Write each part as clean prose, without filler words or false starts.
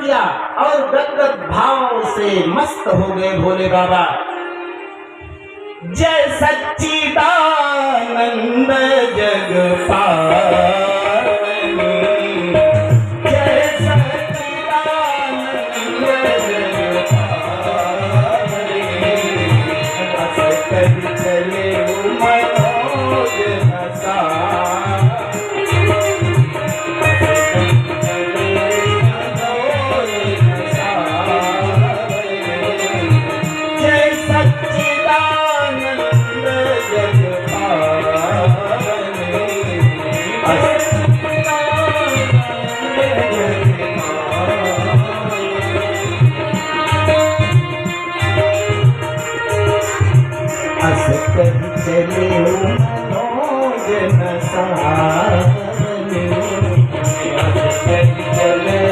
किया और गदगद भाव से मस्त हो गए भोले बाबा। जय सच्चिदानंद जग पावनी, जय सच्चिदानंद जग पावनी, हंस कर चले मनोज चले मनोज नसावनी, चले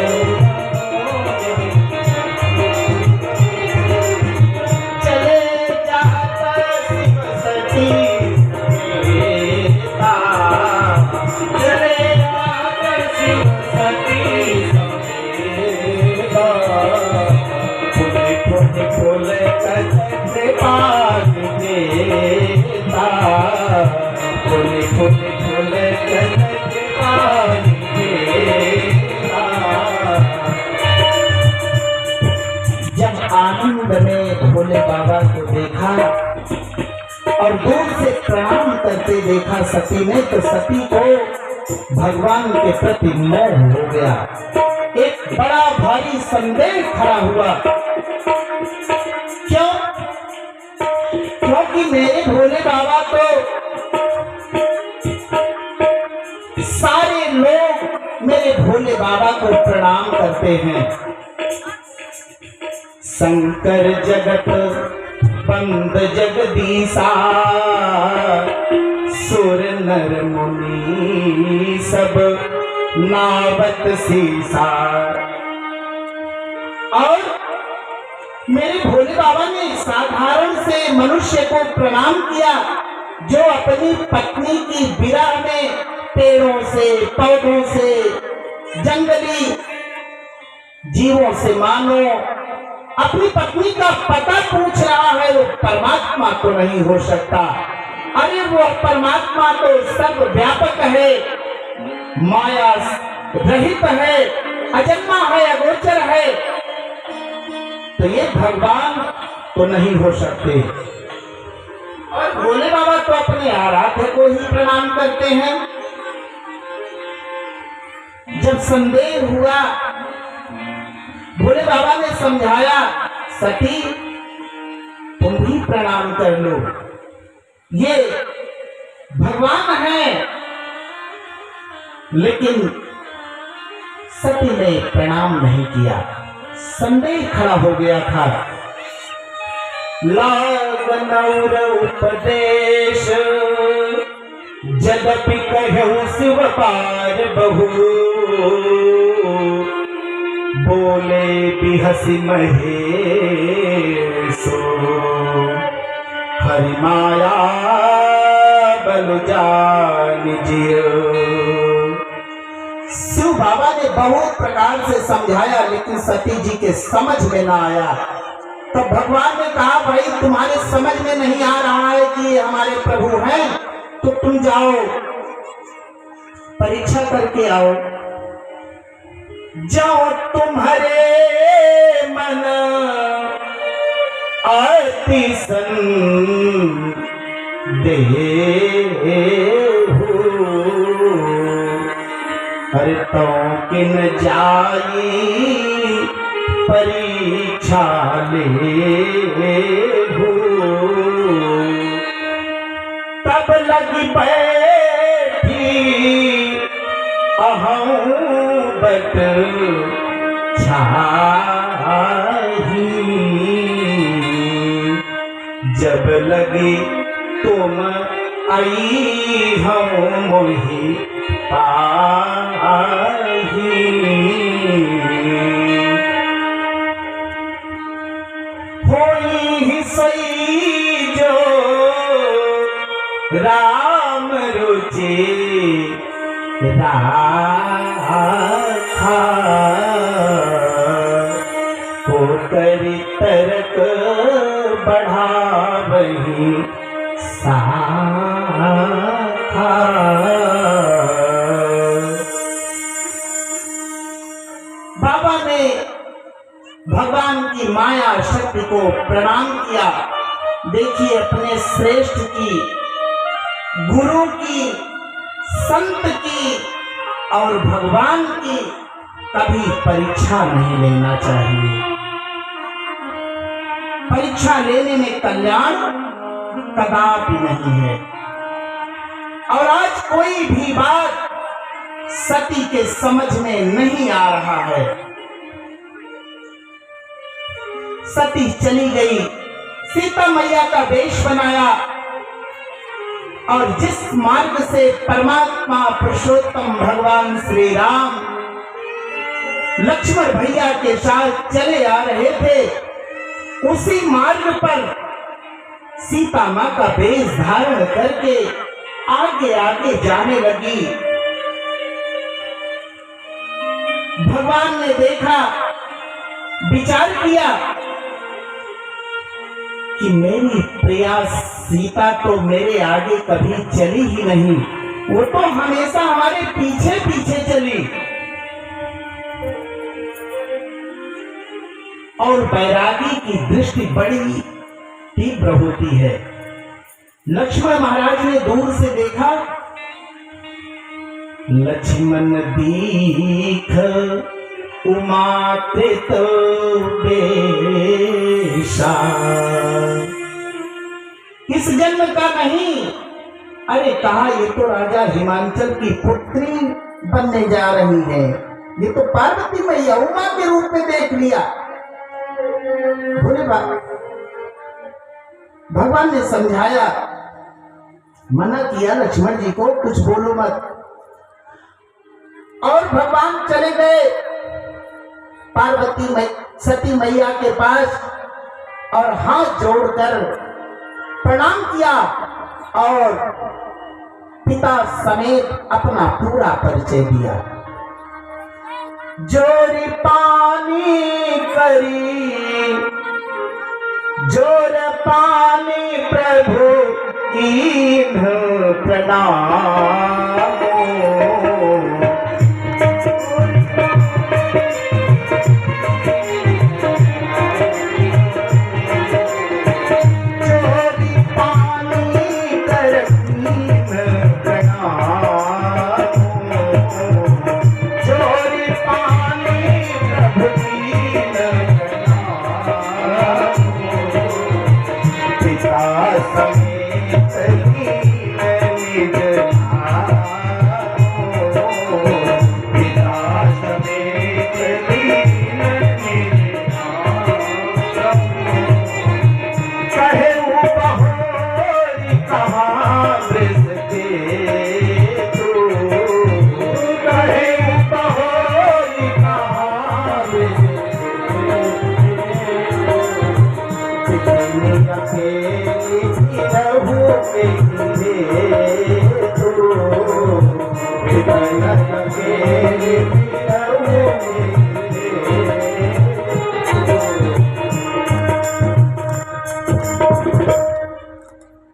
चले जाता शिव सती समेता, चले जाता शिव सती समेता, फूले फूले फूले करते पानी देता, फूले फूले फूले करते पानी देता। जब आनंद में भोले बाबा को देखा और दूर से प्रणाम करते देखा सती ने, तो सती को भगवान के प्रति मोह हो गया। एक बड़ा भारी संदेह खड़ा हुआ। क्यों? क्योंकि मेरे भोले बाबा को सारे लोग मेरे भोले बाबा को प्रणाम करते हैं। शंकर जगत बंद जगदीशा, सुर नर मुनि सब नावत सीसा। और मेरे भोले बाबा ने साधारण से मनुष्य को प्रणाम किया, जो अपनी पत्नी की विरह में पेड़ों से, पौधों से, जंगली जीवों से मानो अपनी पत्नी का पता पूछ रहा है, वो परमात्मा तो नहीं हो सकता। अरे वो परमात्मा तो सर्व व्यापक है, माया रहित है, अजन्मा है, अगोचर है, तो ये भगवान तो नहीं हो सकते। और भोले बाबा तो अपने आराध्य को ही प्रणाम करते हैं। जब संदेह हुआ, भोले बाबा ने समझाया, सती तुम भी प्रणाम कर लो, ये भगवान है। लेकिन सती ने प्रणाम नहीं किया, संदेह खड़ा हो गया था। लागनौर उपदेश जदपि कहु शिव पार बहु, बोले बिहसी महेशो, हरि माया बलु जान जियो। शिव बाबा ने बहुत प्रकार से समझाया, लेकिन सती जी के समझ में ना आया। तो भगवान ने कहा, भाई तुम्हारे समझ में नहीं आ रहा है कि ये हमारे प्रभु हैं, तो तुम जाओ परीक्षा करके आओ। जाओ तुम्हारे मन आरती संदेहु, अरे तो किन जाई परीक्षा लेहु। तब लगी बैठी अहं बट छाही, जब लगी तुम आई हम मोहि पाही। होई ही सई जो राम रुचि राखा, करी तरक बढ़ावही साखा। बाबा ने भगवान की माया शक्ति को प्रणाम किया। देखिए, अपने श्रेष्ठ की, गुरु की, संत की और भगवान की कभी परीक्षा नहीं लेना चाहिए। परीक्षा लेने में कल्याण कदापि नहीं है। और आज कोई भी बात सती के समझ में नहीं आ रहा है। सती चली गई, सीता मैया का वेश बनाया और जिस मार्ग से परमात्मा पुरुषोत्तम भगवान श्री राम लक्ष्मण भैया के साथ चले आ रहे थे, उसी मार्ग पर सीता मां का वेश धारण करके आगे आगे जाने लगी। भगवान ने देखा, विचार किया कि मेरी प्रिया सीता तो मेरे आगे कभी चली ही नहीं, वो तो हमेशा हमारे पीछे पीछे चली। और बैरागी की दृष्टि बड़ी तीव्र होती है। लक्ष्मण महाराज ने दूर से देखा, लक्ष्मण दीख उमा कृत बेशा, इस जन्म का नहीं। अरे कहा, ये तो राजा हिमांचल की पुत्री बनने जा रही है, ये तो पार्वती मैया उमा के रूप में देख लिया। बोले भगवान ने समझाया, मना किया लक्ष्मण जी को, कुछ बोलो मत। और भगवान चले गए पार्वती सती मैया के पास और हाथ जोड़कर प्रणाम किया और पिता समेत अपना पूरा परिचय दिया। जोरी पानी करी, जोर पानी प्रभु कीन्ह प्रणाम।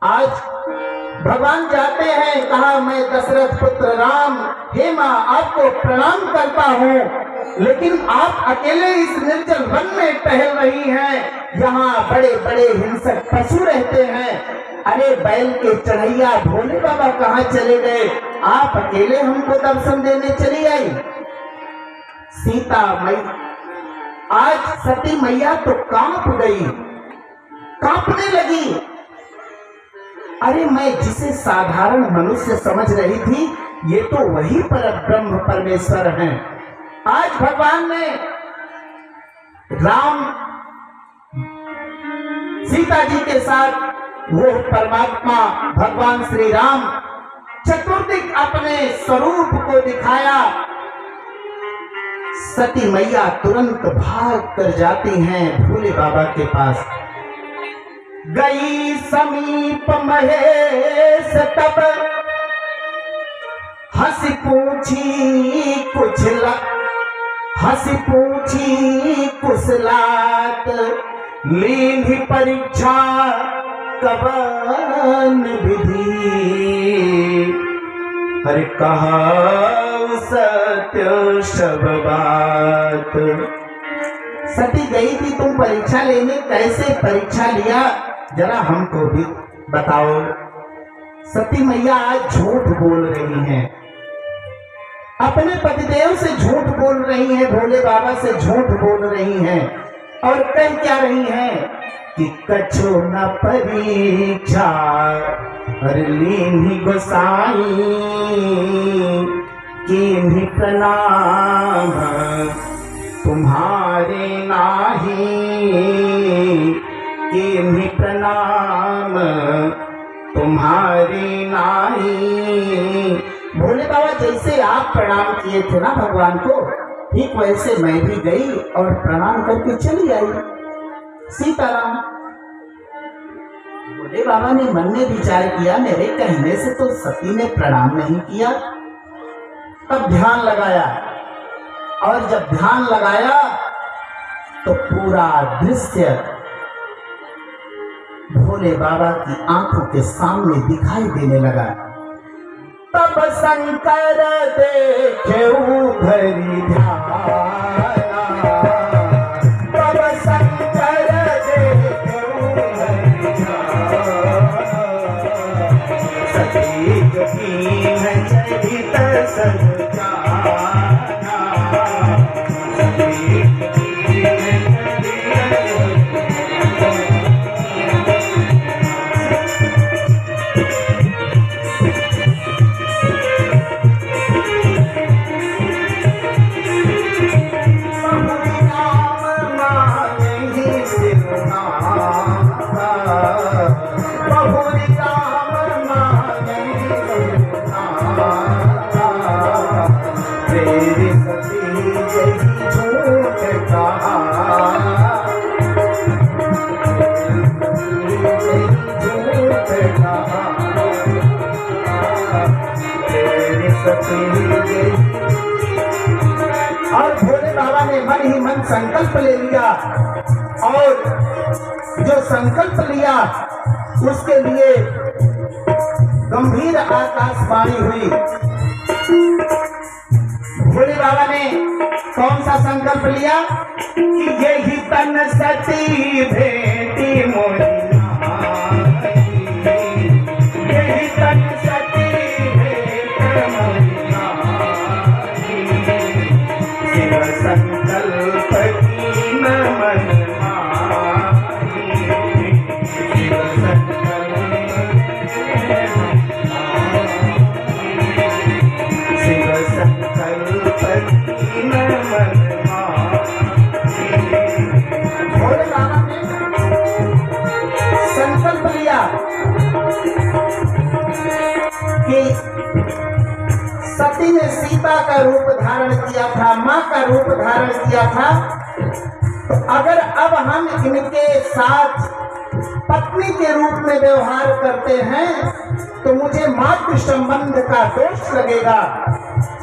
आज भगवान जाते हैं, कहा मैं दशरथ पुत्र राम, हे मां आपको प्रणाम करता हूँ, लेकिन आप अकेले इस निर्जल वन में टहल रही हैं, यहाँ बड़े बड़े हिंसक पशु रहते हैं। अरे बैल के चढ़ैया भोले बाबा कहाँ चले गए, आप अकेले हमको दर्शन देने चली आई। सीता मैया, आज सती मैया तो कांप गई, कांपने लगी। अरे मैं जिसे साधारण मनुष्य समझ रही थी, ये तो वही परब्रह्म परमेश्वर हैं। आज भगवान ने राम सीता जी के साथ वो परमात्मा भगवान श्री राम चतुर्दिक अपने स्वरूप को दिखाया। सती मैया तुरंत भाग कर जाती हैं भोले बाबा के पास। गई समीप महेश तब हंसी पूछी कुछ हंसी पूछी कुशला जात, लीन परीक्षा कवन विधि। हर कहा सत्य सब बात। सती गई थी तुम परीक्षा लेने, कैसे परीक्षा लिया जरा हमको भी बताओ। सती मैया आज झूठ बोल रही हैं, अपने पतिदेव से झूठ बोल रही हैं, भोले बाबा से झूठ बोल रही हैं और कह क्या रही हैं कि कछो न परीक्षा हर लीनी गोसाई, कीन्ही प्रणाम तुम्हारे नाही, कीन्ही प्रणाम तुम्हारे नाही। भोले बाबा जैसे आप प्रणाम किए थे ना भगवान को, ठीक वैसे मैं भी गई और प्रणाम करके चली आई। सीताराम। भोले बाबा ने मन में विचार किया मेरे कहने से तो सती ने प्रणाम नहीं किया। तब ध्यान लगाया और जब ध्यान लगाया तो पूरा दृश्य भोले बाबा की आंखों के सामने दिखाई देने लगा। तब शंकर देखे धरी ध्यान, तब शंकर देखे धरी ध्यान, सती जो कीन चरित सब जाना, सती जो कीन और भोले बाबा ने मन ही मन संकल्प ले लिया और जो संकल्प लिया उसके लिए गंभीर आकाशवाणी हुई। भोले बाबा ने कौन सा संकल्प लिया कि यही तन सती भेटी मोरी, यही तन सती भेट मोरी, शिव संकल्प की न मन माही, शिव संकल्प, शिव संकल्प की न मन माही। भोले बाबा ने संकल्प लिया कि सती ने सीता का रूप धारण किया था, माँ का रूप धारण किया था, तो अगर अब हम इनके साथ पत्नी के रूप में व्यवहार करते हैं तो मुझे मातृ संबंध का दोष लगेगा।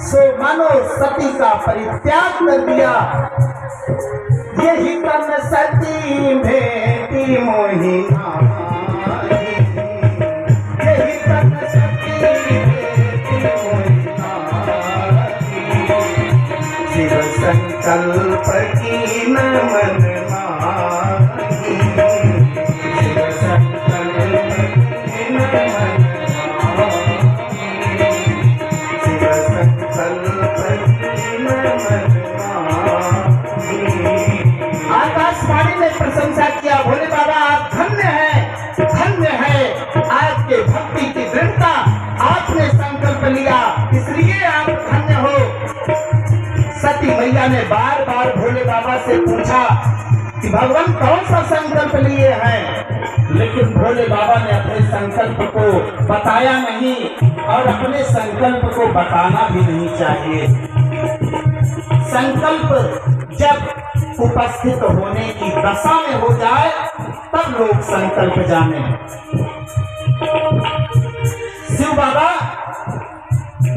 सो मानो सती का परित्याग कर दिया। यही तन सती भेटी मोही नारी, यही तन सती भेटी मोही नारी, शिव संकल्प की न मन माही, शिव संकल्प की न मन माही, शिव संकल्प की न मन माही। आकाशवाणी ने प्रशंसा किया, भोले बाबा आप धन्य हैं, धन्य है आपके भक्ति की दृढ़ता, आपने संकल्प लिया इसलिए आप धन्य हो। सती मैया ने बार बार भोले बाबा से पूछा कि भगवान कौन सा संकल्प लिए हैं, लेकिन भोले बाबा ने अपने संकल्प को बताया नहीं और अपने संकल्प को बताना भी नहीं चाहिए। संकल्प जब उपस्थित होने की दशा में हो जाए तब लोग संकल्प जाने। शिव बाबा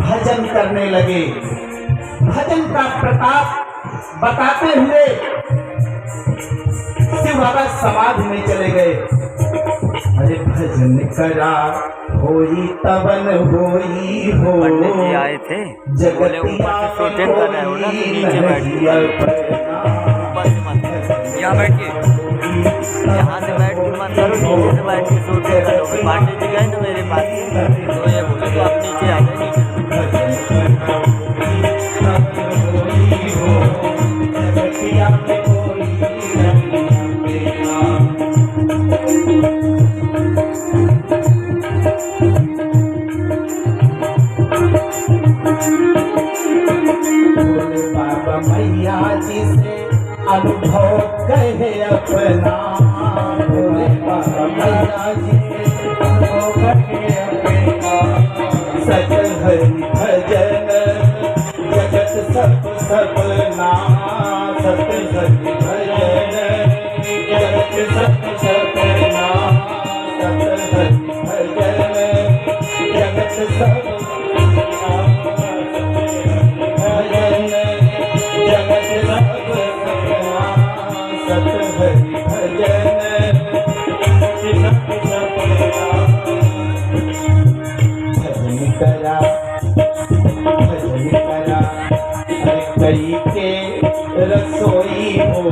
भजन करने लगे। भजन का प्रताप बताते हुए समाधि में चले गए। अरे भजन करा होई तवन होई हो, पंडित जी आए थे, बोले ऊपर से शूटिंग कर रहे हो ना, तो नीचे बैठिए, ऊपर से मत, यहाँ बैठिए, यहाँ से बैठ के मत करो, नीचे से बैठ के शूटिंग करो। पांडे जी गए ना मेरे पास, तो ये बोले तो आप नीचे आ गए, बाबा मैया जी से अनुभव कहे अपना, भोले बाबा मैया जी से अनुभव कहे अपना। सकल हरि भजन जगत सपना, सकल हरि भजन जगत सपना, सकल हरि भजन जगत सपना। भजन करा कई के रसोई हो,